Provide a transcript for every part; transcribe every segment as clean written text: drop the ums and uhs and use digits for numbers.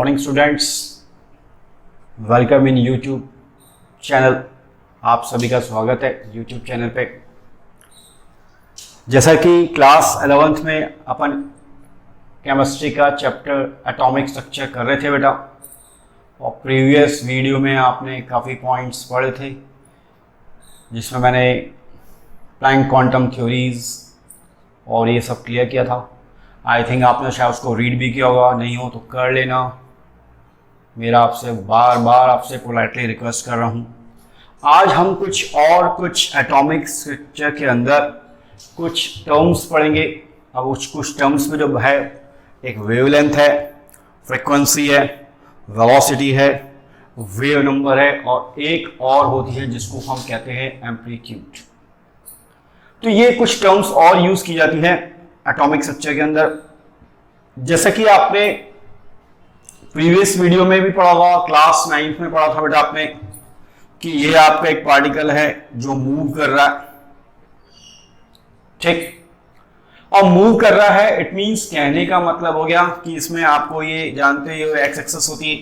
Morning students, welcome in YouTube channel. आप सभी का स्वागत है यूट्यूब चैनल पे। जैसा कि क्लास 11th में अपन केमिस्ट्री का चैप्टर एटॉमिक स्ट्रक्चर कर रहे थे बेटा, और प्रीवियस वीडियो में आपने काफ़ी पॉइंट्स पढ़े थे जिसमें मैंने प्लैंक क्वांटम थ्योरीज और ये सब क्लियर किया था। आई थिंक आपने शायद उसको रीड भी किया होगा, नहीं हो तो कर लेना। मेरा आपसे बार बार आपसे पोलाइटली रिक्वेस्ट कर रहा हूँ। आज हम कुछ एटॉमिक स्ट्रक्चर के अंदर कुछ टर्म्स पढ़ेंगे। अब कुछ टर्म्स में जो है, एक वेवलेंथ है, फ्रीक्वेंसी है, वेलोसिटी है, वेव नंबर है, और एक और होती है जिसको हम कहते हैं एम्पलीट्यूड। तो ये कुछ टर्म्स और यूज की जाती हैं एटॉमिक स्ट्रक्चर के अंदर। जैसा कि आपने प्रीवियस वीडियो में भी पढ़ा होगा, क्लास 9th में पढ़ा था बेटा आपने, कि ये आपका एक पार्टिकल है जो मूव कर रहा है, ठीक। और मूव कर रहा है, इट मींस कहने का मतलब हो गया कि इसमें आपको ये जानते हो एक्स एक्सिस होती है,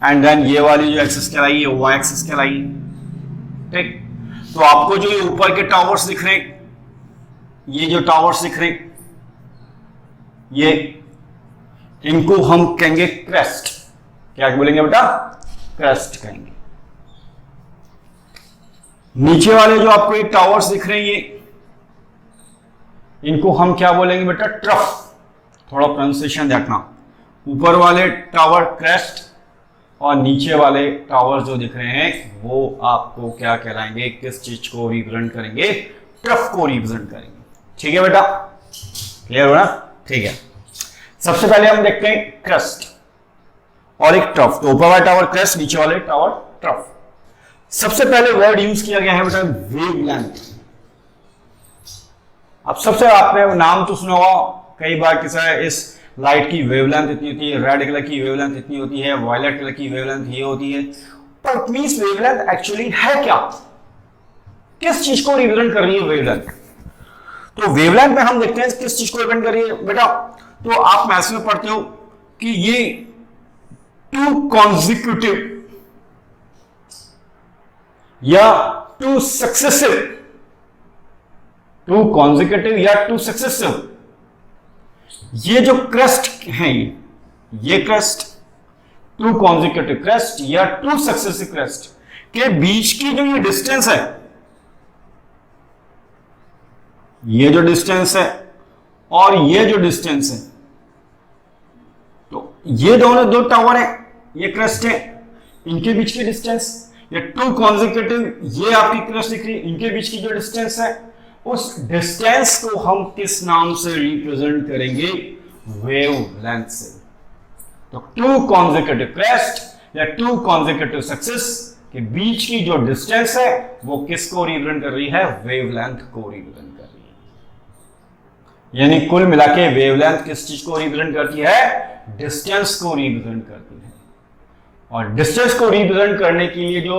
एंड देन ये वाली जो एक्सिस कहलाई है वाई एक्सिस कहलाई, ठीक। तो आपको जो ये ऊपर के टावर्स दिख रहे हैं, ये जो टावर्स दिख रहे हैं, ये इनको हम कहेंगे क्रेस्ट। क्या बोलेंगे बेटा? क्रेस्ट कहेंगे। नीचे वाले जो आपको ये टावर्स दिख रहे हैं, ये इनको हम क्या बोलेंगे बेटा? ट्रफ। थोड़ा प्रोनाउंसिएशन देखना। ऊपर वाले टावर क्रेस्ट और नीचे वाले टावर जो दिख रहे हैं वो आपको क्या कहलाएंगे? किस चीज को रिप्रेजेंट करेंगे? ट्रफ को रिप्रेजेंट करेंगे। ठीक है बेटा, क्लियर हो ना? ठीक है। सबसे पहले हम देखते हैं क्रस्ट और एक ट्रफ। तो ऊपर वाला टावर क्रस्ट, नीचे वाले टावर ट्रफ। सबसे पहले वर्ड यूज किया गया है बेटा वेवलेंथ। अब सबसे आपने नाम तो सुना होगा कई बार, किसा है इस लाइट की वेवलेंथ इतनी होती है, रेड कलर की वेवलेंथ इतनी होती है, वायलेट कलर की वेवलेंथ ये होती है। पर मींस वेवलेंथ एक्चुअली है क्या? किस चीज को रिप्रेजेंट कर रही है वेवलेंथ? तो वेवलेंथ में हम देखते हैं किस चीज को रिप्रेजेंट कर रही है बेटा। तो आप मैथ्स में पढ़ते हो कि ये टू कॉन्जिक्यूटिव या टू सक्सेसिव, टू कॉन्जिक्यूटिव या टू सक्सेसिव, ये जो क्रस्ट है, ये क्रस्ट, टू कॉन्जिक्यूटिव क्रस्ट या टू सक्सेसिव क्रस्ट के बीच की जो ये डिस्टेंस है, ये जो डिस्टेंस है और ये जो डिस्टेंस है, तो ये दोनों दो टावर है, ये क्रस्ट है, इनके बीच की डिस्टेंस, ये टू कॉन्जिक्यूटिव, ये आपकी क्रस्ट दिख रही है, इनके बीच की जो डिस्टेंस है, उस डिस्टेंस को हम किस नाम से रिप्रेजेंट करेंगे? वेवलेंथ से। तो टू कॉन्जिक्यूटिव क्रस्ट या टू कॉन्जिक्यूटिव सक्सेस के बीच की जो डिस्टेंस है वो किसको रिप्रेजेंट कर रही है? वेवलेंथ को रिप्रेजेंट कर रही है। यानी कुल मिला के वेवलेंथ किस चीज को रिप्रेजेंट करती है? डिस्टेंस को रिप्रेजेंट करती है। और डिस्टेंस को रिप्रेजेंट करने के लिए जो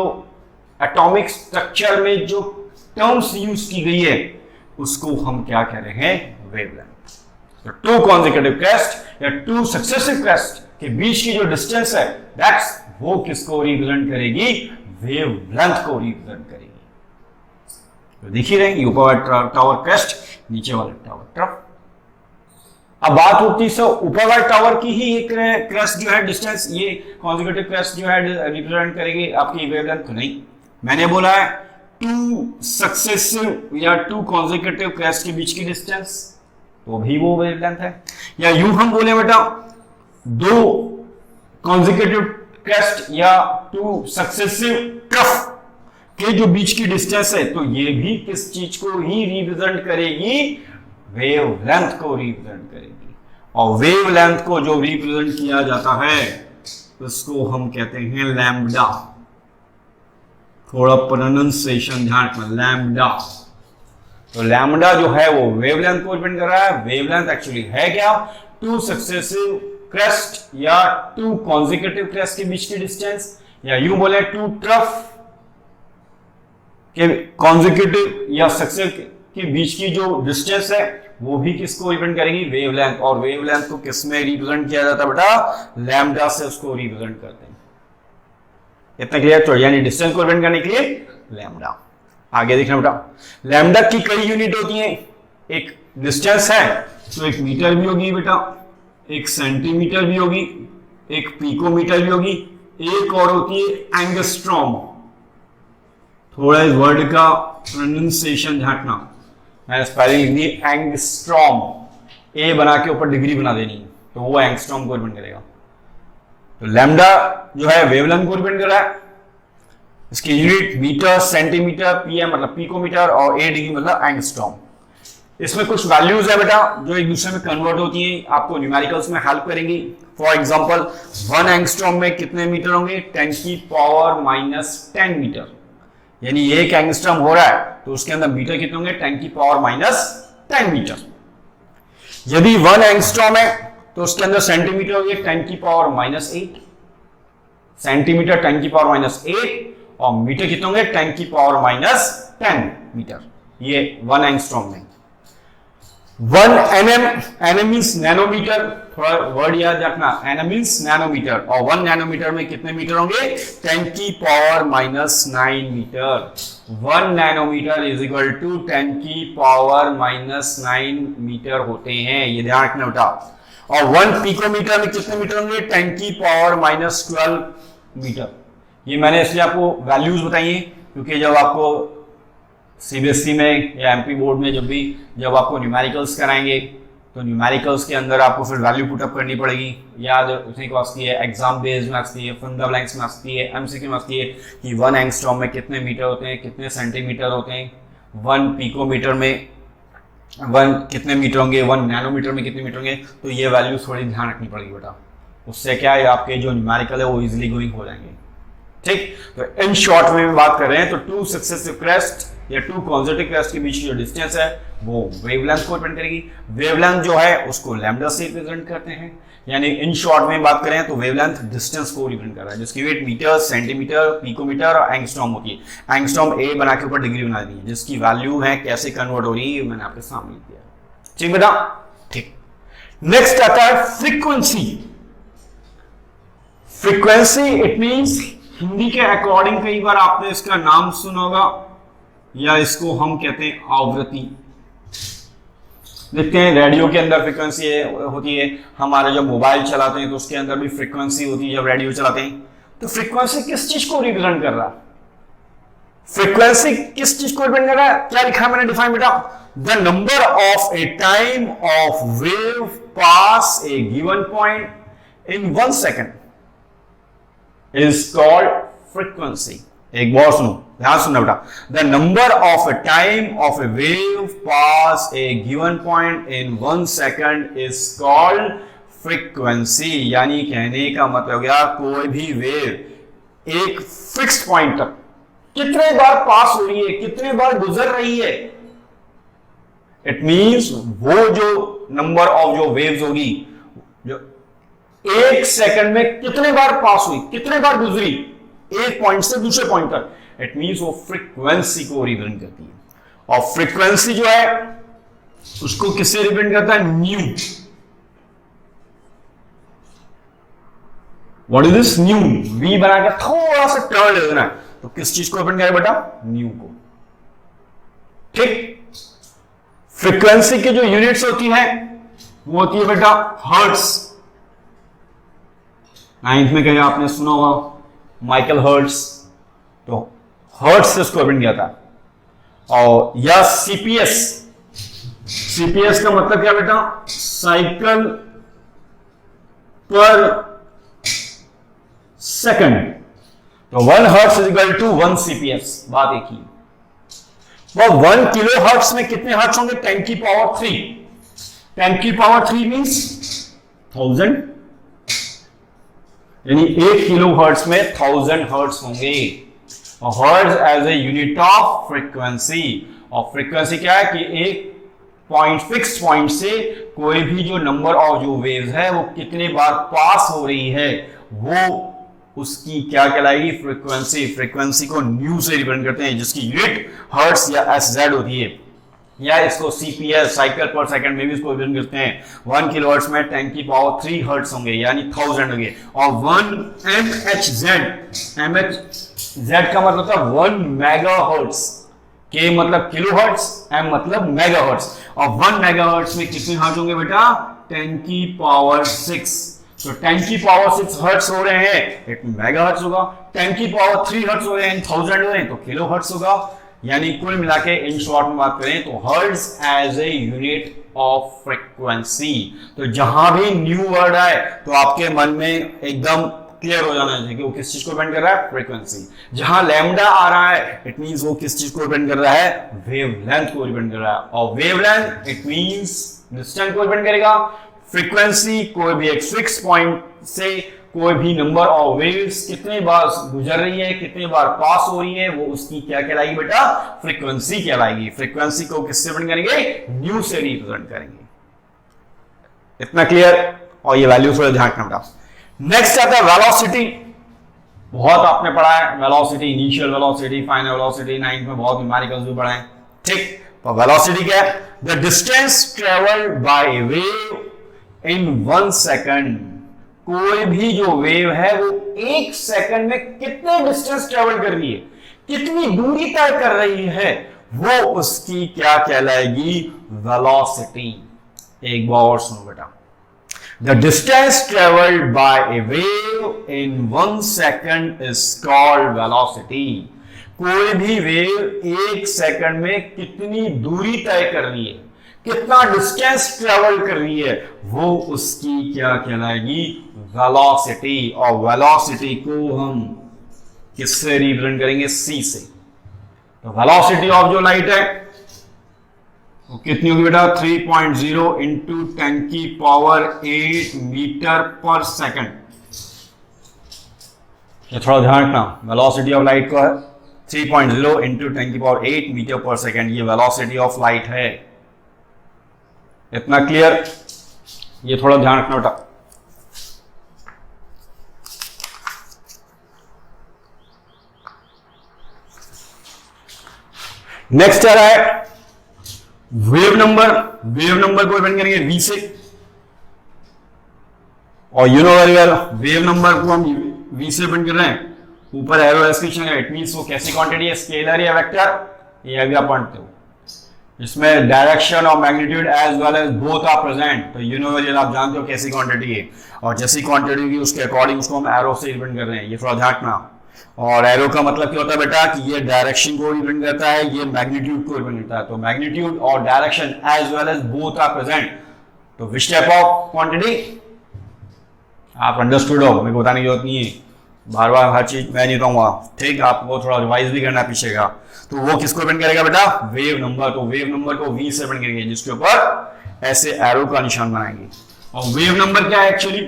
एटॉमिक स्ट्रक्चर में जो टर्म्स यूज की गई है उसको हम क्या कह रहे हैं? वेवलेंथ। तो टू कॉन्जिक्यूटिव क्रस्ट या टू सक्सेसिव क्रस्ट के बीच की जो डिस्टेंस है, दैट्स वो किसको रिप्रेजेंट करेगी? वेवलेंथ को रिप्रेजेंट करेगी। तो देख ही रहे, ऊपर वाला टावर क्रस्ट, नीचे वाला टावर ट्रफ। अब बात होती है ऊपर वाले टावर की ही एक क्रस्ट जो है डिस्टेंस, ये कॉन्जिक्यूटिव क्रस्ट जो है रिप्रेजेंट करेगी आपकी वेवलेंथ को। नहीं, मैंने बोला है टू सक्सेसिव या टू कॉन्जिक्यूटिव क्रस्ट के बीच की डिस्टेंस, तो भी वो वेवलेंथ है। या यूं हम बोले बेटा दो कॉन्जिक्यूटिव क्रस्ट या टू सक्सेसिव ट्रफ के जो बीच की डिस्टेंस है, तो ये भी किस चीज को ही रिप्रेजेंट करेगी? वेवलेंथ को रिप्रेजेंट करेगी। और वेवलेंथ को जो रिप्रेजेंट किया जाता है उसको हम कहते हैं लैम्ब्डा। थोड़ा प्रोनाउंसिएशन ध्यान रखना, लैम्ब्डा। तो लैम्ब्डा जो है वो वेवलेंथ को रिप्रेजेंट कर रहा है। वेवलेंथ एक्चुअली है क्या? टू सक्सेसिव क्रस्ट या टू कॉन्जिक्यूटिव क्रस्ट के बीच की डिस्टेंस, या यूं बोले टू ट्रफ के कॉन्जिक्यूटिव या सक्सेसिव के बीच की जो डिस्टेंस है वो भी किसको रिप्रेजेंट करेगी, वेवलेंथ। और वेवलेंथ को किस में रिप्रेजेंट किया जाता है बेटा, लैम्डा से उसको रिप्रेजेंट करते हैं। इतना क्लियर? तो यानी डिस्टेंस को रिप्रेजेंट करने के लिए लैम्डा। आगे देखना बेटा, लैम्डा की कई यूनिट होती हैं। एक डिस्टेंस है तो एक मीटर भी होगी बेटा, एक सेंटीमीटर भी होगी, एक पिकोमीटर भी होगी, एक और होती है एंगस्ट्रॉम। थोड़ा इस वर्ड का प्रोनाउंसिएशन झांकना, मैंने स्पेलिंग लिख दी एंगस्ट्रॉम, ए बना के ऊपर डिग्री बना देनी है, तो वो एंगस्ट्रॉम को रिप्रेजेंट करेगा। तो लैम्डा जो है वेवलेंथ को रिप्रेजेंट कर रहा है। इसकी यूनिट मीटर, सेंटीमीटर, पीएम मतलब पिकोमीटर और ए डिग्री मतलब एंगस्ट्रॉम। इसमें कुछ वैल्यूज है बेटा जो एक दूसरे में कन्वर्ट होती हैं, आपको न्यूमेरिकल्स में हेल्प करेंगी। फॉर एग्जांपल 1 एंगस्ट्रॉम में कितने मीटर होंगे, 10 की पावर -10 मीटर। यानी एक एंगस्ट्रॉम हो रहा है तो उसके अंदर मीटर कितने होंगे, 10 की पावर -10 मीटर। यदि 1 एंगस्ट्रॉम है तो उसके अंदर सेंटीमीटर होंगे 10 की पावर -8, सेंटीमीटर 10 की पावर -8 और मीटर कितने होंगे 10 की पावर -10 मीटर। ये 1 एंगस्ट्रॉम में। 1 nm, nm मीन्स नैनोमीटर, थोड़ा वर्ड याद रखना, nm मीन्स नैनोमीटर, और 1 नैनोमीटर में कितने मीटर होंगे, 10 की पावर -9 मीटर। 1 नैनोमीटर इज इक्वल टू 10 की पावर -9 मीटर होते हैं, ये ध्यान रखना बेटा। और 1 पिकोमीटर में कितने मीटर होंगे, 10 की पावर -12 मीटर। ये मैंने इसलिए आपको वैल्यूज बताई हैं क्योंकि जब आपको सीबीएसई में या एमपी बोर्ड में जब आपको न्यूमेरिकल्स कराएंगे तो न्यूमेरिकल्स के अंदर आपको फिर वैल्यू पुटअप करनी पड़ेगी। याद उसी को आती है, एग्जाम बेस्ड में आती है, फंडा ब्लैंक्स में आती है, एमसीक्यू में आती है कि 1 एंगस्ट्रॉम में कितने मीटर होते हैं, कितने सेंटीमीटर होते हैं, 1 पिकोमीटर में 1 कितने मीटर होंगे, 1 नैनोमीटर में कितने मीटर होंगे। तो ये वैल्यू थोड़ी ध्यान रखनी पड़ेगी बेटा, उससे क्या है आपके जो न्यूमेरिकल है वो इजिली गोइंग हो जाएंगे। ठीक, तो इन शॉर्ट में बात कर रहे हैं तो 2 सक्सेसिव क्रेस्ट या 2 कॉन्सेक्यूटिव क्रेस्ट के बीच की जो डिस्टेंस है वो वेवलेंथ को रिप्रेजेंट करेगी। वेवलेंथ जो है उसको लैम्डा से रिप्रेजेंट करते हैं। यानी इन शॉर्ट में बात करें तो वेवलेंथ डिस्टेंस को रिप्रेजेंट कर रहा है, जिसकी यूनिट मीटर, सेंटीमीटर, पिकोमीटर और एंगस्ट्रॉम होती है। एंगस्ट्रॉम ए बना के ऊपर डिग्री बना दी है, जिसकी वैल्यू है कैसे कन्वर्ट हो रही है मैंने आपके सामने दिया। ठीक बेटा, ठीक। नेक्स्ट आता है frequency. Frequency it means, Hindi के अकॉर्डिंग कई बार आपने इसका नाम सुना होगा या इसको हम कहते हैं आवृत्ति। देखते हैं रेडियो के अंदर फ्रीक्वेंसी होती है, हमारे जब मोबाइल चलाते हैं तो उसके अंदर भी फ्रीक्वेंसी होती है जब रेडियो चलाते हैं। तो फ्रीक्वेंसी किस चीज को रिप्रेजेंट कर रहा है, फ्रीक्वेंसी किस चीज को रिप्रेजेंट कर रहा है, क्या लिखा है मैंने डिफाइन बेटा, the number of A time of wave pass A given point in 1 second is called frequency। एक बार सुनो, ध्यान सुनना बेटा, the number of a time of a wave pass a given point in 1 second is called frequency। यानी कहने का मतलब गया कोई भी वेव एक फिक्स्ड पॉइंट तक कितने बार पास हो रही है, कितने बार गुजर रही है, इट मींस वो जो नंबर ऑफ जो वेव्स होगी जो 1 सेकंड में कितने बार पास हुई, कितने बार गुजरी एक पॉइंट से दूसरे पॉइंट तक, इट मींस वो फ्रीक्वेंसी को रिप्रेजेंट करती है। और फ्रीक्वेंसी जो है उसको किससे रिप्रेजेंट करता है, nu. What is this, nu. V बना के थोड़ा सा टर्न ले देना है तो किस चीज को रिप्रेजेंट करेगा बेटा, न्यू को। ठीक, फ्रीक्वेंसी की जो यूनिट्स होती है वो होती है बेटा हर्ट्ज। 9th में कहीं आपने सुना होगा माइकल हर्ट्ज, तो हर्ट्ज से उसको रिप्रेजेंट किया था। और या सीपीएस, सीपीएस का मतलब क्या बेटा, साइकिल पर सेकंड। तो 1 hertz is equal to 1 CPS, बात एक ही। वो 1 किलो हर्ट्ज में कितने हर्ट्ज होंगे, 10 की पावर 3। 10 की पावर 3 मींस 1000, यानी 1 किलो हर्ट्ज में 1000 हर्ट्ज होंगे। और hertz as a unit of frequency. और फ्रीक्वेंसी क्या है कि एक पॉइंट, फिक्स पॉइंट से कोई भी जो नंबर ऑफ जो वेव्स है वो कितने बार पास हो रही है वो उसकी क्या कहलाएगी, फ्रीक्वेंसी। फ्रीक्वेंसी को न्यू से रिप्रेजेंट करते हैं जिसकी यूनिट हर्ट्ज या एसजेड होती है। या इसको सीपीएस साइकिल पर सेकंड में भी इसको रिप्रेजेंट करते हैं। 1 किलोहर्ट्ज में 10 की पावर 3 हर्ट्ज होंगे यानी 1000 होंगे। और 1 MHz का मतलब था 1 मेगाहर्ट्ज, के मतलब किलोहर्ट्ज, एम मतलब मेगाहर्ट्ज। और 1 मेगाहर्ट्ज में कितने हर्ट्ज होंगे बेटा? 10 की पावर 6। तो 10 की पावर 6 हर्ट्ज हो रहे हैं, एक मेगाहर्ट्ज होगा। 10 की पावर 3 हर्ट्ज हो रहे हैं, 1000 हो रहे हैं, तो किलोहर्ट्ज होगा। यानी कुल मिला के इन शॉर्ट में बात करें तो hertz as a unit of frequency. तो जहां भी न्यू वर्ड आए तो आपके मन में एकदम क्लियर हो जाना चाहिए कि वो किस चीज को डिपेंड कर रहा है? फ्रीक्वेंसी। जहां लैम्डा आ रहा है इट मींस वो किस चीज को डिपेंड कर रहा है? वेवलेंथ को डिपेंड कर रहा है। और वेवलेंथ इट मींस डिस्टेंस को डिपेंड करेगा। फ्रीक्वेंसी कोई भी एक फिक्स पॉइंट से कोई भी नंबर ऑफ वेव्स कितने बार गुजर रही है, कितने बार पास हो रही है, वो उसकी क्या कहलाएगी बेटा? फ्रीक्वेंसी कहलाएगी। फ्रीक्वेंसी को किससे रिप्रेजेंट करेंगे? न्यू से रिप्रेजेंट करेंगे। इतना क्लियर? और ये वैल्यू थोड़ा ध्यान रखना बेटा। नेक्स्ट आता है वेलोसिटी। बहुत आपने पढ़ा है velocity, initial velocity, final velocity, 9th में बहुत न्यूमेरिकल्स भी पढ़े हैं। ठीक, तो वेलोसिटी क्या है? The distance travelled by wave in 1 second. कोई भी जो वेव है वो 1 सेकंड में कितने डिस्टेंस ट्रेवल कर रही है, कितनी दूरी तय कर रही है, वो उसकी क्या कहलाएगी? वेलोसिटी। एक बार और सुनो बेटा। The distance travelled by A wave in 1 second is called velocity. कोई भी वेव 1 सेकंड में कितनी दूरी तय कर रही है, कितना डिस्टेंस ट्रेवल कर रही है, वो उसकी क्या कहलाएगी? वेलोसिटी। और वेलोसिटी को हम किससे रिप्रेजेंट करेंगे? c से। तो वेलोसिटी ऑफ जो लाइट है वो कितनी होगी बेटा? 3.0 इंटू 10 की पावर 8 मीटर पर सेकंड। ये थोड़ा ध्यान रखना, वेलोसिटी ऑफ लाइट को है 3.0 इंटू 10 की पावर 8 मीटर पर सेकंड। ये वेलोसिटी ऑफ लाइट है। इतना क्लियर? ये थोड़ा ध्यान रखना बेटा। नेक्स्ट आ रहा है वेव नंबर। वेव नंबर को डिपेंड करेंगे v से। और you know very well wave number को हम v से डिपेंड कर रहे हैं। ऊपर एरो एक्सप्रेशन है, इट मींस वो कैसी क्वांटिटी है? स्केलर या वेक्टर? ये अभी आप पढ़ते हो। इसमें डायरेक्शन और magnitude as well as both are present. तो यू नो वेरी वेल आप जानते हो कैसी क्वांटिटी है, और जैसी क्वांटिटी होगी उसके अकॉर्डिंग उसको हम एरो से डिपेंड कर रहे हैं। ये थोड़ा ध्यान रखना। और एरो का मतलब क्या होता है बेटा? कि ये डायरेक्शन को डिपेंड करता है, ये मैग्नीट्यूड को डिपेंड करता है। तो मैग्नीट्यूड और direction as well as both are present. तो विच टाइप ऑफ क्वांटिटी? आप अंडरस्टूड हो, मेरे को बताने की जरूरत नहीं है, बार बार हर चीज मैं नहीं कहूंगा। ठीक, आपको थोड़ा रिवाइज भी करना पीछे का। तो वो किसको डिपेंड करेगा बेटा? Wave number. तो वेव नंबर को v से डिपेंड करेंगे, जिसके ऊपर ऐसे एरो का निशान बनाएंगे। और वेव नंबर क्या है एक्चुअली?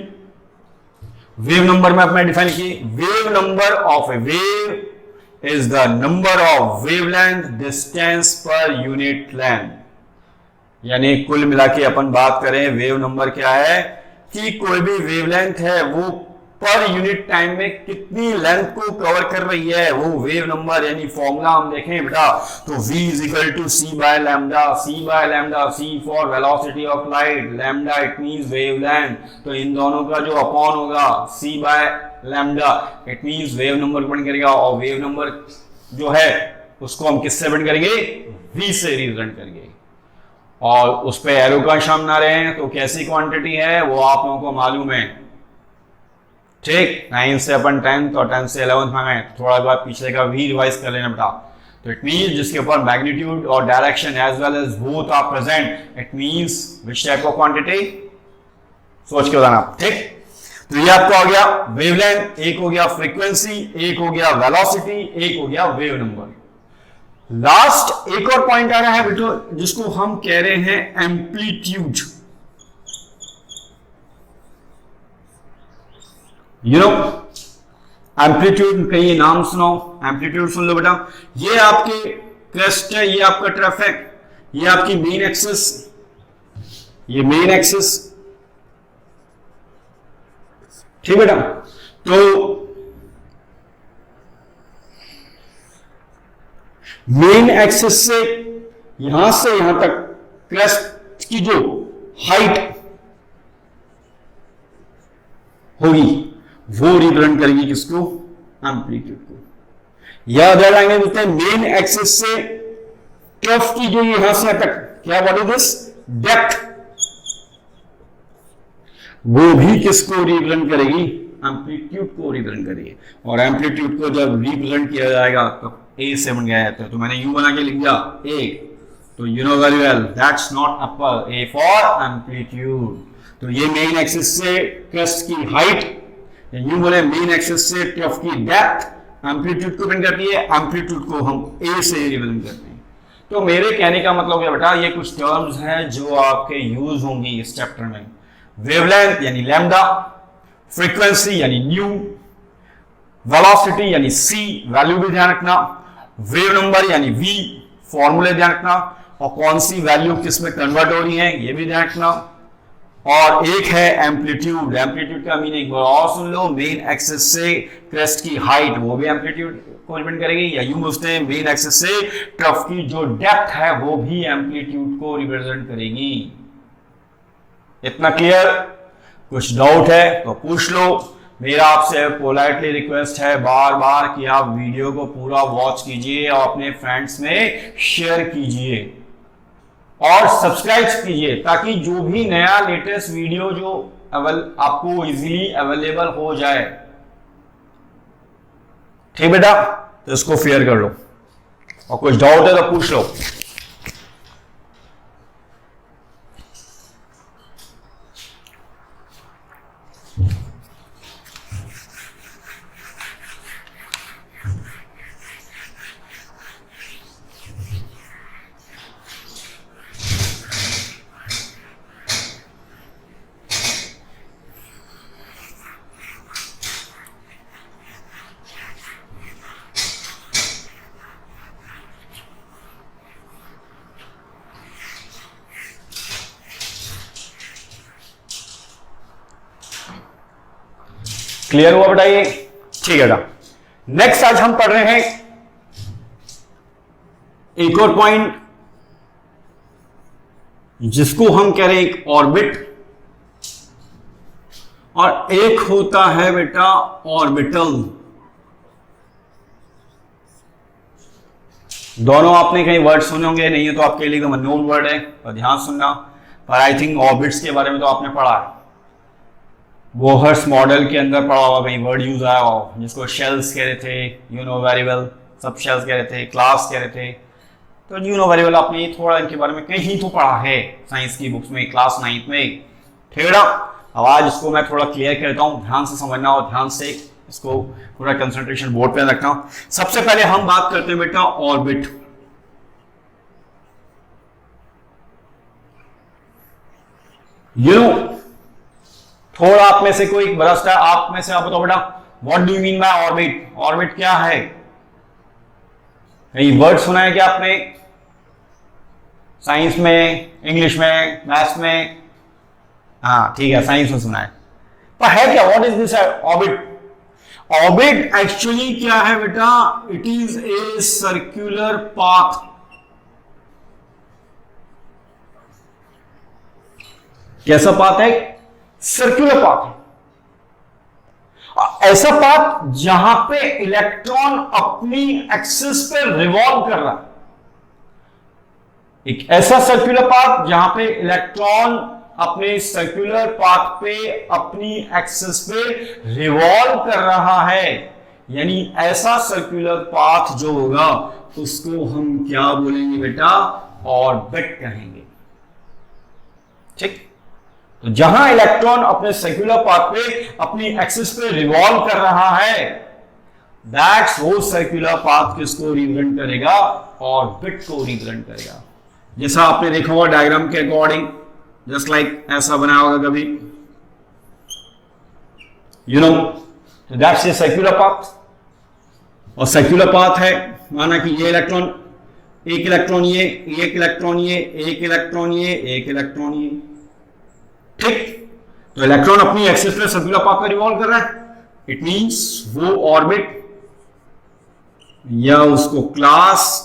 वेव नंबर में अपने डिफाइन की, wave number of A wave is the number of wavelength distance per unit length. यानी कुल मिला के अपन बात करें वेव नंबर क्या है? कि कोई भी वेवलेंथ है वो पर यूनिट टाइम में कितनी लेंथ को कवर कर रही है, वो वेव नंबर। यानी फॉर्मूला हम देखें बेटा तो v is equal to c by lambda. c for velocity of light, lambda it means wavelength. तो इन दोनों का जो अपॉन होगा c by lambda it means wave number depend करेगा। और वेव नंबर जो है उसको हम किससे डिपेंड करेंगे? v से रिप्रेजेंट करेंगे। और उस पे एरो का निशान बना रहे हैं। तो कैसी क्वांटिटी है वो आप लोगों को मालूम है। ठीक, 9 से अपन 10th और 10 से 11th में गए, थोड़ा बार पिछले का भी रिवाइज कर लेना बेटा। तो इट मींस जिसके ऊपर मैग्नीट्यूड और direction as well as both are present, it means which type of quantity? सोच के बताना। ठीक, तो ये आपका हो गया वेवलेंथ, एक हो गया फ्रीक्वेंसी, एक हो गया वेलोसिटी, एक हो गया वेव नंबर। लास्ट एक और पॉइंट आ रहा है बेटो जिसको हम कह रहे हैं एम्पलीट्यूड। यू नो एम्पलीट्यूड, कहीं नाम सुनो, एम्पलीट्यूड सुन लो बेटा। ये आपके क्रेस्ट है, ये आपका ट्रफ है, ये आपकी मेन एक्सिस, ये मेन एक्सिस। ठीक बेटा, तो मेन एक्सिस से यहां से यहां तक क्रेस्ट की जो हाइट होगी वो रिप्रेजेंट करेगी किसको? एम्पलीट्यूड को। या अदर लैंग्वेज बोलते हैं मेन एक्सिस से ट्रफ की जो यहां से तक क्या व्हाट इज दिस डेप्थ, वो भी किसको रिप्रेजेंट करेगी? एम्पलीट्यूड को रिप्रेजेंट करेगी। और एम्पलीट्यूड को जब रिप्रेजेंट किया जाएगा तो ए से बन गया है, तो मैंने यू बना के लिख दिया ए, तो you know very well that's not upper, A for amplitude. तो ये मेन एक्सिस से क्रेस्ट की हाइट, यू बोले मेन एक्सिस से ट्रफ की डेप्थ एम्पलीट्यूड को रिप्रेजेंट करती है, एम्पलीट्यूड को हम ए से रिप्रेजेंट करते हैं। तो मेरे कहने का मतलब है बेटा, ये कुछ टर्म्स हैं जो आपके यूज होंगी इस चैप्टर में। वेवलेंथ यानी लैम्डा, फ्रीक्वेंसी यानी न्यू, वेलोसिटी यानी सी, वैल्यू भी ध्यान रखना, वेव नंबर यानी वी, फॉर्मूले ध्यान रखना, और कौन सी वैल्यू किस में कन्वर्ट हो रही है ये भी ध्यान रखना। और एक है एम्पलीट्यूड, एम्पलीट्यूड का मीनिंग और सुन लो, मेन एक्सिस से क्रेस्ट की हाइट वो भी एम्पलीट्यूड को रिप्रेजेंट करेगी, या यूं बोलते हैं मेन एक्सिस से ट्रफ की जो डेप्थ है वो भी एम्पलीट्यूड को रिप्रेजेंट करेगी। इतना क्लियर? कुछ डाउट है तो पूछ लो। मेरा आपसे पोलाइटली रिक्वेस्ट है बार बार कि आप वीडियो को पूरा वॉच कीजिए और अपने फ्रेंड्स में शेयर कीजिए और सब्सक्राइब कीजिए, ताकि जो भी नया लेटेस्ट वीडियो जो आपको इजीली अवेलेबल हो जाए। ठीक बेटा, तो इसको फेयर कर लो और कुछ डाउट है तो पूछ लो। क्लियर हुआ बेटा ये? ठीक है बेटा, नेक्स्ट आज हम पढ़ रहे हैं एक और पॉइंट जिसको हम कह रहे हैं एक ऑर्बिट, और एक होता है बेटा ऑर्बिटल। दोनों आपने कहीं वर्ड सुने होंगे, नहीं है तो आपके लिए एकदम अननोन वर्ड है, पर ध्यान सुनना। पर आई थिंक ऑर्बिट्स के बारे में तो आपने पढ़ा है, बोहर्स मॉडल के अंदर पढ़ा हुआ, कहीं वर्ड यूज आया हो, जिसको शेल्स कह रहे थे, यू नो वेरी वेल, सब शेल्स कह रहे थे, क्लास कह रहे थे। तो यू नो वेरी वेल आपने ये थोड़ा इनके बारे में कहीं तो पढ़ा है साइंस की बुक्स में, क्लास 9th में। ठीक है, अब आज इसको मैं थोड़ा क्लियर करता हूँ, ध्यान से समझना और ध्यान से इसको पूरा कंसंट्रेशन बोर्ड पे रखना। सबसे पहले हम बात करते हैं बेटा ऑर्बिट। यू नो, थोड़ा आप में से कोई बरसता है, आप में से आप बताओ बेटा what do you mean by orbit? Orbit क्या है? कहीं वर्ड सुना है क्या आपने साइंस में, इंग्लिश में, मैथ्स में? हाँ ठीक है, साइंस में सुना है, पर है क्या? What is this orbit? Orbit actually क्या है बेटा? It is a circular path. कैसा पाथ है? सर्कुलर पाथ है। ऐसा पाथ जहां पे इलेक्ट्रॉन अपनी एक्सिस पे रिवॉल्व कर रहा है। एक ऐसा सर्कुलर पाथ जहां पे इलेक्ट्रॉन अपने सर्कुलर पाथ पे अपनी एक्सिस पे रिवॉल्व कर रहा है, यानी ऐसा सर्कुलर पाथ जो होगा उसको हम क्या बोलेंगे बेटा? ऑर्बिट कहेंगे। ठीक, तो जहां इलेक्ट्रॉन अपने सर्कुलर पाथ पे अपनी एक्सिस पे रिवॉल्व कर रहा है, दैट्स वो सर्कुलर पाथ किसको रिप्रेजेंट करेगा? ऑर्बिट को रिप्रेजेंट करेगा। जैसा आपने देखा होगा डायग्राम के अकॉर्डिंग, जस्ट लाइक ऐसा बना होगा कभी, you know, that's a circular path. और सर्कुलर पाथ है, माना कि ये इलेक्ट्रॉन, एक इलेक्ट्रॉन ये, एक इलेक्ट्रॉन ये, एक इलेक्ट्रॉन ये, एक इलेक्ट्रॉन ये। ठीक, तो इलेक्ट्रॉन अपनी एक्सिस पे सर्कुलर पाथ पे रिवॉल्व कर रहा है, इट मींस वो ऑर्बिट या उसको क्लास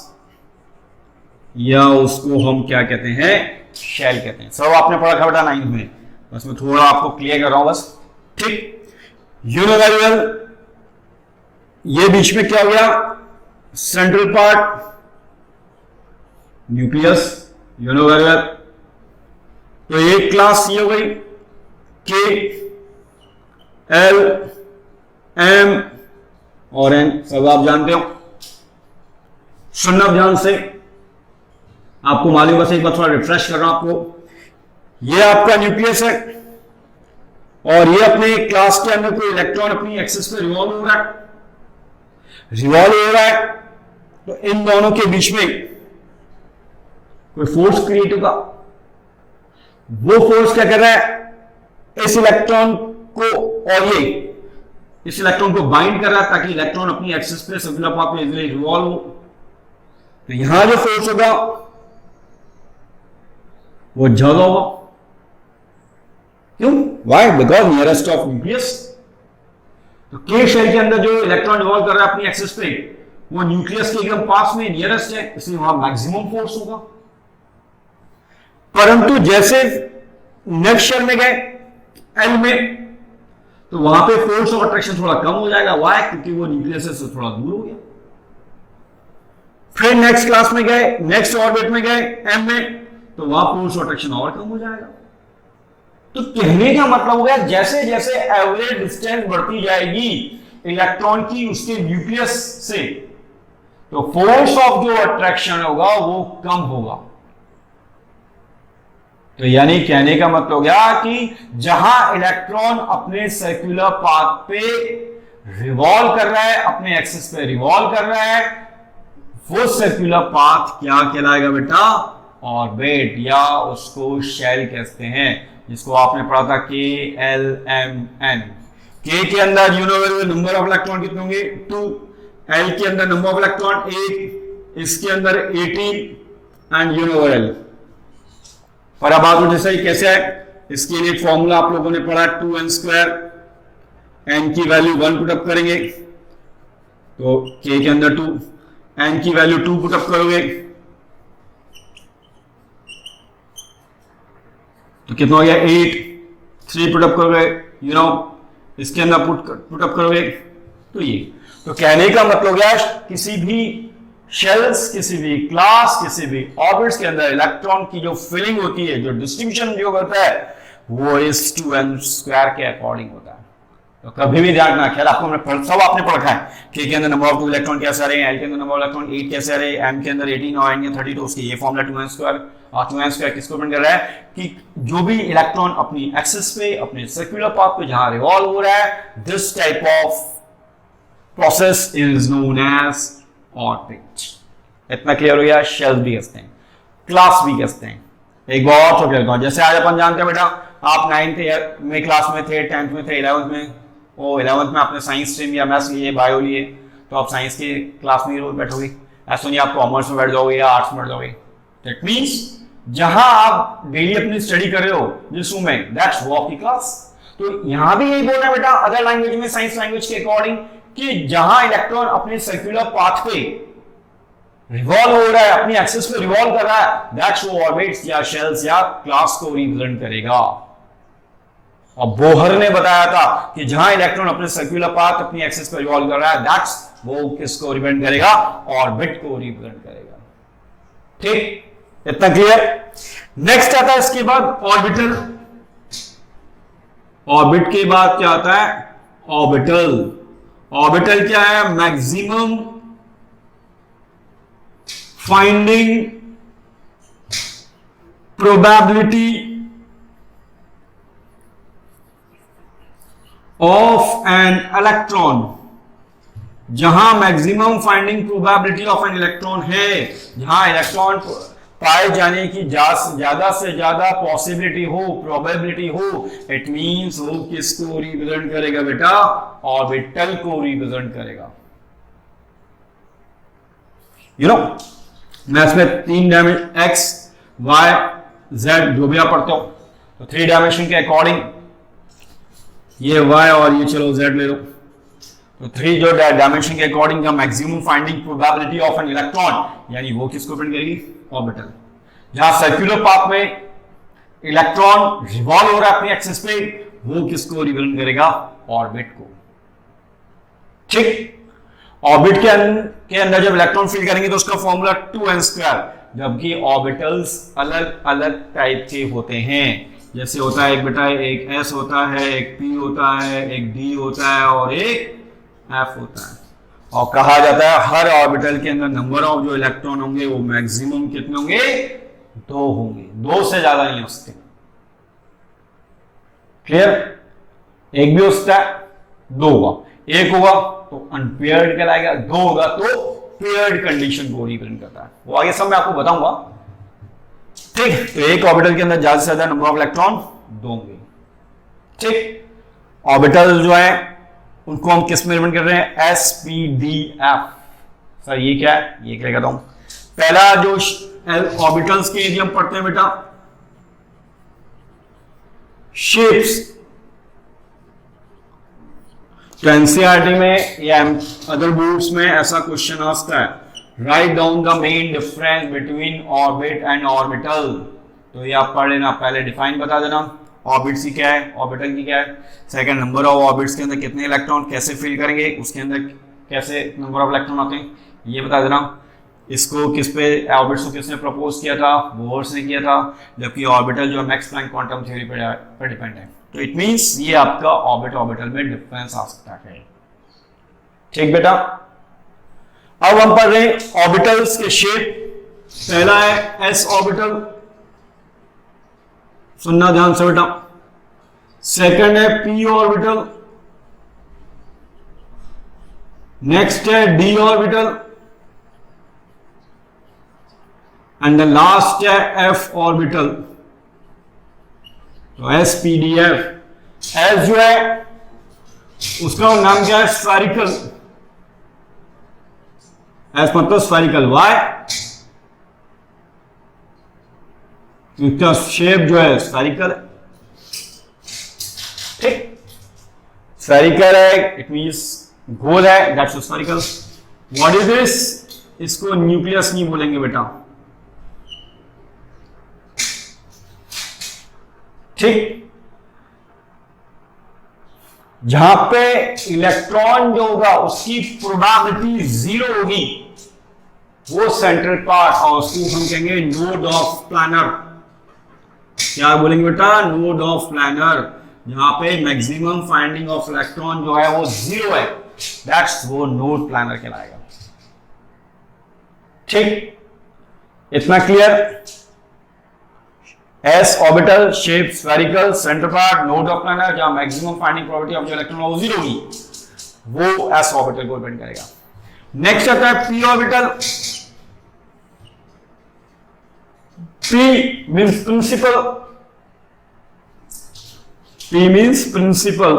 या उसको हम क्या कहते हैं, शेल कहते हैं। सब आपने पढ़ा था बेटा 9th में, बस मैं थोड़ा आपको क्लियर कर रहा हूं बस, ठीक। यू नो वेरी वेल, ये बीच में क्या हो गया, central part nucleus, you know very well. तो एक क्लास ये हो गई के एल एम और एन, सब आप जानते हो, सुनना ध्यान से, आपको मालूम, बस एक बार थोड़ा रिफ्रेश कर रहा हूं आपको। ये आपका न्यूक्लियस है और ये अपने क्लास के अंदर कोई इलेक्ट्रॉन अपनी एक्सिस पे रिवॉल्व हो रहा है, तो इन दोनों के बीच में कोई फोर्स क्रिएट होगा। वो फोर्स क्या कर रहा है, इस इलेक्ट्रॉन को और ये इस इलेक्ट्रॉन को बाइंड कर रहा है ताकि इलेक्ट्रॉन अपनी एक्सिस पे सर्कुलर पाथ में इजीली रिवॉल्व हो। तो यहां जो फोर्स होगा वो ज्यादा होगा, क्यों, why, because nearest of nucleus. तो के शेल के अंदर जो इलेक्ट्रॉन रिवॉल्व कर रहा है अपनी एक्सिस पे, वो न्यूक्लियस के एकदम पास में नियरेस्ट है, इसलिए वहां मैक्सिमम फोर्स होगा। परंतु जैसे नेक्स्ट शेल में गए एल में, तो वहां पे फोर्स ऑफ अट्रैक्शन थोड़ा कम हो जाएगा, वाई, क्योंकि वो न्यूक्लियस से थोड़ा दूर हो गया। फिर नेक्स्ट क्लास में गए, नेक्स्ट ऑर्बिट में गए एम में, तो वहां फोर्स ऑफ अट्रैक्शन और कम हो जाएगा। तो कहने का मतलब हो गया, जैसे जैसे एवरेज डिस्टेंस बढ़ती जाएगी इलेक्ट्रॉन की उसके न्यूक्लियस से, तो फोर्स ऑफ जो अट्रैक्शन होगा वो कम होगा। तो यानी कहने का मतलब हो गया कि जहां इलेक्ट्रॉन अपने सर्कुलर पाथ पे रिवॉल्व कर रहा है, अपने एक्सिस पे रिवॉल्व कर रहा है, वो सर्कुलर पाथ क्या कहलाएगा बेटा, ऑर्बिट, या उसको शेल कहते हैं, जिसको आपने पढ़ा था के एल एम एन। के के अंदर you know number of electron कितने होंगे, 2, एल के अंदर नंबर ऑफ इलेक्ट्रॉन 8, इसके अंदर 18 एंड यू नो एल। पर अब बात जैसे कैसे है, इसके लिए फॉर्मूला आप लोगों ने पढ़ा 2n², n की वैल्यू 1 पुटअप करेंगे, तो k के अंदर 2, n की वैल्यू 2 पुटअप करोगे तो कितना हो गया 8, 3 पुटअप करोगे, यू नो इसके अंदर पुटअप करोगे, तो ये। तो कहने का मतलब गया, किसी भी शेल्स, किसी भी क्लास, किसी भी ऑर्बिट्स के अंदर इलेक्ट्रॉन की जो फिलिंग होती है, जो डिस्ट्रीब्यूशन जो होता है, वो इस 2n² के अकॉर्डिंग होता है। तो कभी भी ध्यान रखना, ख्याल आपको सब आपने पढ़ा है, के अंदर नंबर ऑफ इलेक्ट्रॉन कैसे आ रहे हैं, एल के अंदर नंबर ऑफ इलेक्ट्रॉन 8 कैसे आ रहे हैं, एम के अंदर 18 और एन के 32, उसकी ये फॉर्मूला 2n²। और 2n² किसको डिपेंड कर रहा है कि जो भी इलेक्ट्रॉन अपनी एक्सिस पे, अपने सर्कुलर पाथ पे जहां रिवॉल्व हो रहा है, this type of process is known as orbit. इतना क्लियर हो गया। शेल भी कहते हैं, क्लास भी कहते हैं। एक बार और क्लियर करो, जैसे आज अपन जानते हैं बेटा, आप 9th में क्लास में थे, 10th में थे, 11th में, वो 11th में आपने साइंस स्ट्रीम या मैथ्स लिए, बायो लिए, तो आप साइंस की क्लास में ही बैठोगे, ऐसा नहीं आप कॉमर्स में बैठ जाओगे या आर्ट्स में बैठ जाओगे। दैट मीन्स जहां आप डेली अपनी स्टडी कर रहे हो जिस रूम में, दैट्स वो आपकी क्लास। तो यहां भी यही बोलना है बेटा, अदर लैंग्वेज में, साइंस लैंग्वेज के अकॉर्डिंग, कि जहां इलेक्ट्रॉन अपने सर्कुलर पाथ पे रिवॉल्व हो रहा है, अपनी एक्सिस पे रिवॉल्व कर रहा है, दैट्स वो ऑर्बिट्स या शेल्स या क्लास को रिप्रेजेंट करेगा। और बोहर ने बताया था कि जहां इलेक्ट्रॉन अपने सर्कुलर पाथ, अपनी एक्सिस पे रिवॉल्व कर रहा है, दैट्स वो किसको रिप्रेजेंट करेगा, ऑर्बिट को रिप्रेजेंट करेगा। ठीक, इतना क्लियर। नेक्स्ट आता है इसके बाद ऑर्बिटल। ऑर्बिट के बाद क्या आता है, ऑर्बिटल। ऑर्बिटल क्या है, maximum finding probability of an electron. जहां maximum finding probability of an electron है, जहां इलेक्ट्रॉन पाए जाने की ज्यादा से ज्यादा पॉसिबिलिटी हो, प्रोबेबिलिटी हो, इट मींस वो किसको रिप्रेजेंट करेगा बेटा, ऑर्बिटल को रिप्रेजेंट करेगा। यू नो मैथ्स में 3 डायमेंशन एक्स वाई जेड जो भी आप पढ़ते हो, तो 3 डायमेंशन के अकॉर्डिंग ये y और ये चलो z ले लो, तो 3 जो डायमेंशन के अकॉर्डिंग का maximum finding probability of an electron, यानी वो किसको डिपेंड करेगी, ऑर्बिटल, जहां सर्कुलर पाथ में इलेक्ट्रॉन रिवॉल्व हो रहा है अपनी एक्सिस पे, वो किसको रिप्रेजेंट करेगा? ऑर्बिट को। ठीक, ऑर्बिट के अंदर जब इलेक्ट्रॉन फील करेंगे तो उसका फॉर्मूला 2n², जबकि ऑर्बिटल्स अलग अलग टाइप के होते हैं। जैसे होता है एक बेटा, एक s होता है, एक p होता है, एक d होता है और एक f होता है। और कहा जाता है हर ऑर्बिटल के अंदर नंबर ऑफ जो इलेक्ट्रॉन होंगे वो मैक्सिमम कितने होंगे? 2 होंगे, 2 से ज्यादा नहीं हो सकते। क्लियर? एक भी हो सकता है, 2 होगा, एक होगा तो अनपेयर्ड कहलाएगा, 2 होगा तो पेयर्ड कंडीशन को रिप्रेजेंट करता है। वो आगे सब मैं आपको बताऊंगा। ठीक, तो एक ऑर्बिटल के अंदर ज्यादा से ज्यादा नंबर ऑफ इलेक्ट्रॉन 2 होंगे। ठीक, ऑर्बिटल जो है उनको हम किस में रिप्रेजेंट कर रहे हैं? SPDF। सर ये क्या है? ये क्या कहता हूं, पहला जो ऑर्बिटल्स के यदि हम पढ़ते हैं बेटा, शेप्स, तो एनसीईआरटी में या अदर बुक्स में ऐसा क्वेश्चन आता है, write down the main difference between orbit and orbital. तो ये आप पढ़ लेना, पहले डिफाइन बता देना, ऑर्बिट्स की क्या है, ऑर्बिटल की क्या है। सेकंड, नंबर ऑफ ऑर्बिट्स के अंदर कितने इलेक्ट्रॉन कैसे फिल करेंगे, उसके अंदर कैसे नंबर ऑफ इलेक्ट्रॉन आते हैं, ये बता देना। इसको किस पे, ऑर्बिट्स को किसने प्रपोज किया था? बोर्स ने किया था, जबकि ऑर्बिटल जो मैक्स प्लैंक क्वांटम थ्योरी पर डिपेंड है। तो इट मींस ये आपका ऑर्बिट ऑर्बिटल में डिफरेंस आ सकता है। ठीक बेटा, अब हम पढ़ रहे हैं ऑर्बिटल्स के शेप। पहला है s ऑर्बिटल, सुनना ध्यान से बेटा। सेकंड है p ऑर्बिटल, नेक्स्ट है d orbital and the last है f ऑर्बिटल। तो SPDF, S जो है उसका नाम क्या है? स्फेरिकल। S मतलब स्फेरिकल, वाई? इसका शेप जो है स्फेरिकल है। ठीक, स्फेरिकल है, इट मींस गोल है, that's spherical. What is this? इसको न्यूक्लियस नहीं बोलेंगे बेटा। ठीक, जहां पे इलेक्ट्रॉन जो होगा उसकी प्रोबेबिलिटी 0 होगी, वो सेंट्रल पार्ट, और उसको हम कहेंगे नोड ऑफ प्लानर। क्या बोलेंगे बेटा? Node of planar. जहां पे मैक्सिमम फाइंडिंग ऑफ इलेक्ट्रॉन जो है वो 0 है, दैट्स वो नोड प्लानर कहलाएगा। ठीक, इतना clear? S orbital, shape spherical, centre part, node of planar, जहां मैक्सिमम फाइंडिंग प्रोबेबिलिटी ऑफ जो इलेक्ट्रॉन वो 0 होगी, वो S ऑर्बिटल को डिपेंड करेगा। नेक्स्ट आता है p orbital. P means principal, P means principal,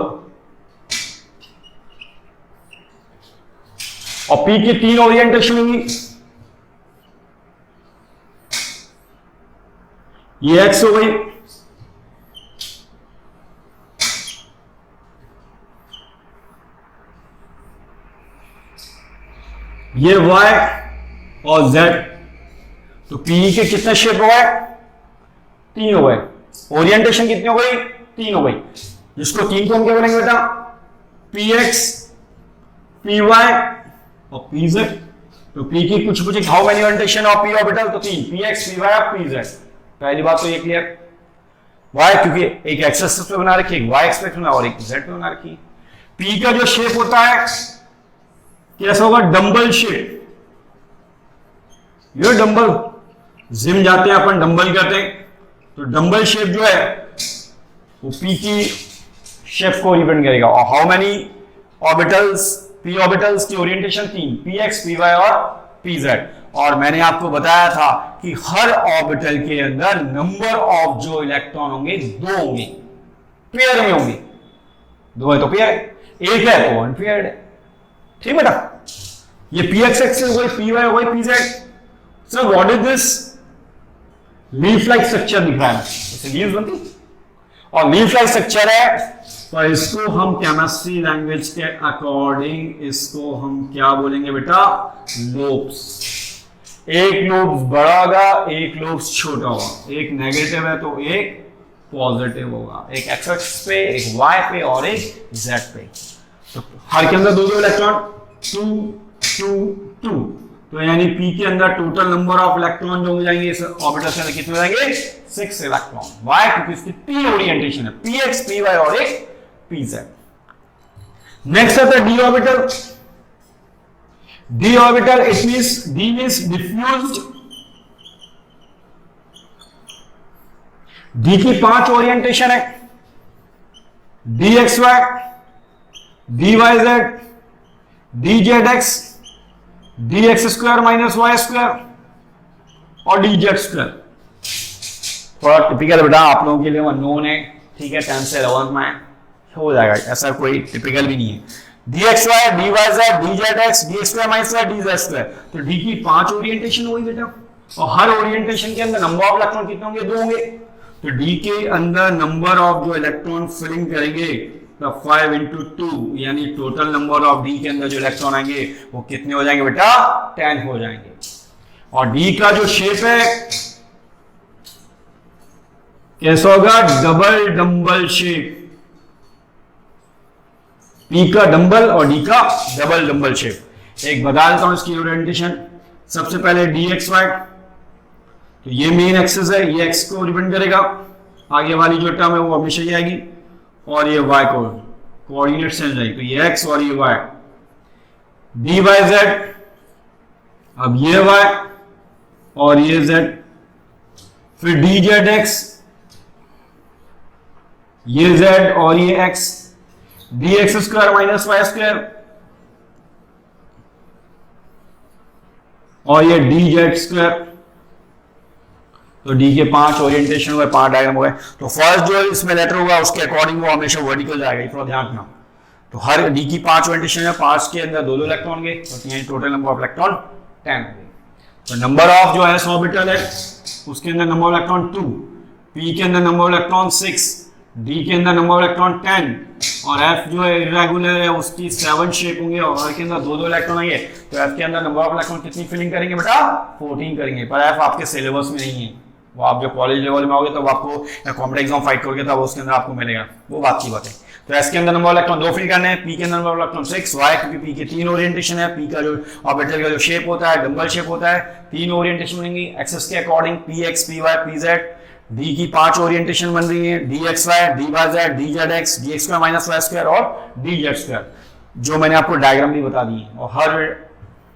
और P की 3 ओरिएंटेशन होंगी। ये x हो गई, ये y और z। तो p के कितने शेप हो गए? 3 हो गए। ओरिएंटेशन कितनी हो गई? 3 हो गई। जिसको 3 को हम क्या बोलेंगे बेटा? px, py और pz। तो p की कुछ पूछे how many orientation of p orbital, तो 3, px, py और pz। पहली बात तो ये क्लियर। y क्योंकि एक एक्स एक्सिस पे बना रखी है, y एक्सिस पे और एक z पे बना रखी है। p का जो शेप होता है कैसा होगा? Dumbbell shape. ये डंबल, जिम जाते हैं अपन, डंबल करते हैं, तो डंबल शेप जो है वो p की शेप को रिप्रेजेंट करेगा। और how many orbitals? p orbitals की ओरिएंटेशन 3, px, py और pz। और मैंने आपको बताया था कि हर ऑर्बिटल के अंदर नंबर ऑफ जो इलेक्ट्रॉन होंगे 2 होंगे, पेयर में होंगे। 2 है तो पेयर, 1 है तो अनपेयर्ड है। ठीक बेटा, ये px एक्सिस हो गई, py हो गई, pz। Sir what is this? Leaf like structure दिख रहा है, इसे लीव्स बनती, और लीफ लाइक स्ट्रक्चर है, तो इसको हम केमिस्ट्री लैंग्वेज के अकॉर्डिंग इसको हम क्या बोलेंगे बेटा? लोब्स। एक लोब्स बड़ा होगा, एक लोब्स छोटा होगा, एक नेगेटिव है तो एक पॉजिटिव होगा, एक एक्स एक्सिस पे, एक वाई पे और एक जेड पे। तो हर के अंदर दो दो इलेक्ट्रॉन, 2 2 2, तो यानी पी के अंदर टोटल नंबर ऑफ इलेक्ट्रॉन जो हो जाएंगे इस ऑर्बिटल के अंदर कितने हो जाएंगे? 6 इलेक्ट्रॉन। वाई क्योंकि इसकी 3 ओरिएंटेशन है, पी एक्स, पी वाई और एक पी जेड। नेक्स्ट आता है D orbital. D orbital it means D means diffused. D की 5 ओरिएंटेशन है, D X Y, D Y Z, D Z X, D X square minus Y square और D Z square. थोड़ा typical बेटा आप लोगों के लिए वो नोन है, ठीक है, 10 से 11 में हो जाएगा, ऐसा कोई टिपिकल भी नहीं है। D X Y, D Y Z, D Z X, D X square minus Y, D Z square. तो डी की 5 ओरिएंटेशन होगी बेटा, और हर ओरिएंटेशन के अंदर नंबर ऑफ इलेक्ट्रॉन कितने होंगे? 2 होंगे। तो डी के अंदर नंबर ऑफ जो इलेक्ट्रॉन फिलिंग करेंगे तो 5 into 2, यानी टोटल नंबर ऑफ डी के अंदर जो इलेक्ट्रॉन आएंगे वो कितने हो जाएंगे बेटा? 10 हो जाएंगे। और डी का जो शेप है कैसा होगा? Double dumbbell shape. पी का डंबल और डी का डबल डंबल शेप। एक बता देता हूं इसकी ओरिएंटेशन। सबसे पहले डी एक्स वाई, तो ये मेन एक्सिस है, ये एक्स को रिप्रेजेंट करेगा, आगे वाली जो टर्म है वो हमेशा ही आएगी, और ये y को कोऑर्डिनेट चेंज जाएगी, तो ये x और ये y। dy z, अब ये y और ये z, फिर dz x, ये z और ये x, dx square minus Y square और ये dz स्क्वायर। तो डी के 5 ओरिएंटेशन हुए, 5 डायग्राम हुए। तो फर्स्ट जो इसमें लेटर होगा उसके अकॉर्डिंग वो हमेशा वर्टिकल जाएगा, थोड़ा ध्यान रखना। तो हर डी की 5 ओरिएंटेशन है, 5 के अंदर 2 इलेक्ट्रॉन होंगे, तो यानी टोटल नंबर ऑफ इलेक्ट्रॉन 10 होंगे। तो नंबर ऑफ जो एस ऑर्बिटल है उसके अंदर नंबर ऑफ इलेक्ट्रॉन 2, पी के अंदर नंबर ऑफ इलेक्ट्रॉन 6, डी के अंदर नंबर ऑफ इलेक्ट्रॉन 10 और एफ जो है इरेगुलर है उसकी 7 शेप होंगे और हर के अंदर 2 इलेक्ट्रॉन आएंगे। तो एफ के अंदर नंबर ऑफ इलेक्ट्रॉन कितनी फिलिंग करेंगे बेटा? 14 करेंगे। पर एफ आपके सिलेबस में नहीं है, वो आप जो कॉलेज लेवल में आओगे तब आपको कॉम्पिटिटिव एग्जाम फाइट करोगे तब उसके अंदर आपको मिलेगा, वो बात की बात है। तो एस के अंदर नंबर इलेक्ट्रॉन 2 फिल करने हैं, पी के अंदर नंबर इलेक्ट्रॉन 6, वाई क्योंकि पी के 3 ओरिएंटेशन है, पी का जो ऑर्बिटल का जो शेप होता है डंबल शेप होता है, 3 ओरिएंटेशन बनेंगी एक्सिस के according, P X, P Y, P Z. D की 5 ओरिएंटेशन बन रही है, D X Y, D Y Z, D Z X, D X square minus Y square और डी जेड स्क्वायर, जो मैंने आपको डायग्राम भी बता दी है। और हर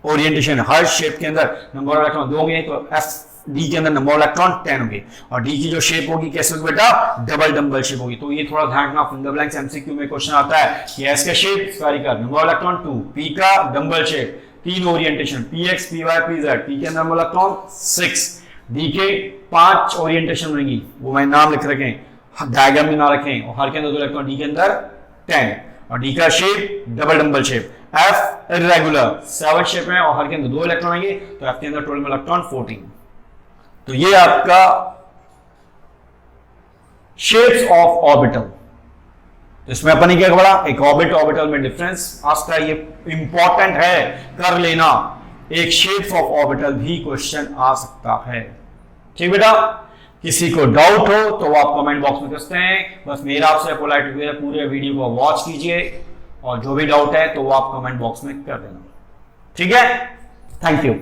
ओरिएंटेशन, हर शेप के अंदर नंबर इलेक्ट्रॉन 2 होंगे, तो एफ डी के अंदर नंबर इलेक्ट्रॉन 10 होंगे। और डी की जो शेप होगी कैसे होगी बेटा? डबल डंबल शेप होगी। तो ये थोड़ा ध्यान रखना, फिंगर ब्लैंक्स एमसीक्यू में क्वेश्चन आता है कि एस का shape spherical, number electron 2, P का dumbbell shape, 3 orientation, P X, P Y, P Z, P के अंदर नंबर इलेक्ट्रॉन 6, डी के 5 ओरिएंटेशन बनेगी, वो मैंने नाम लिख रखे हैं, डायग्राम में ना रखें, और हर के अंदर 2 इलेक्ट्रॉन, डी के अंदर 10 और डी का shape double dumbbell shape. F irregular 7 shape है और हर के अंदर 2 इलेक्ट्रॉन आएंगे, तो एफ के अंदर टोटल इलेक्ट्रॉन 14। तो ये आपका शेप्स ऑफ ऑर्बिटल। तो इसमें अपन ने क्या पढ़ा? एक ऑर्बिटल में डिफरेंस। आज का ये इंपॉर्टेंट है, कर लेना, एक शेप्स ऑफ ऑर्बिटल भी क्वेश्चन आ सकता है। ठीक बेटा, किसी को डाउट हो तो वो आप कमेंट बॉक्स में करते हैं। बस मेरा आपसे पोलाइट रिक्वेस्ट, पूरे वीडियो को वॉच कीजिए और जो भी डाउट है तो वो आप कमेंट बॉक्स में कर देना। ठीक है, थैंक यू।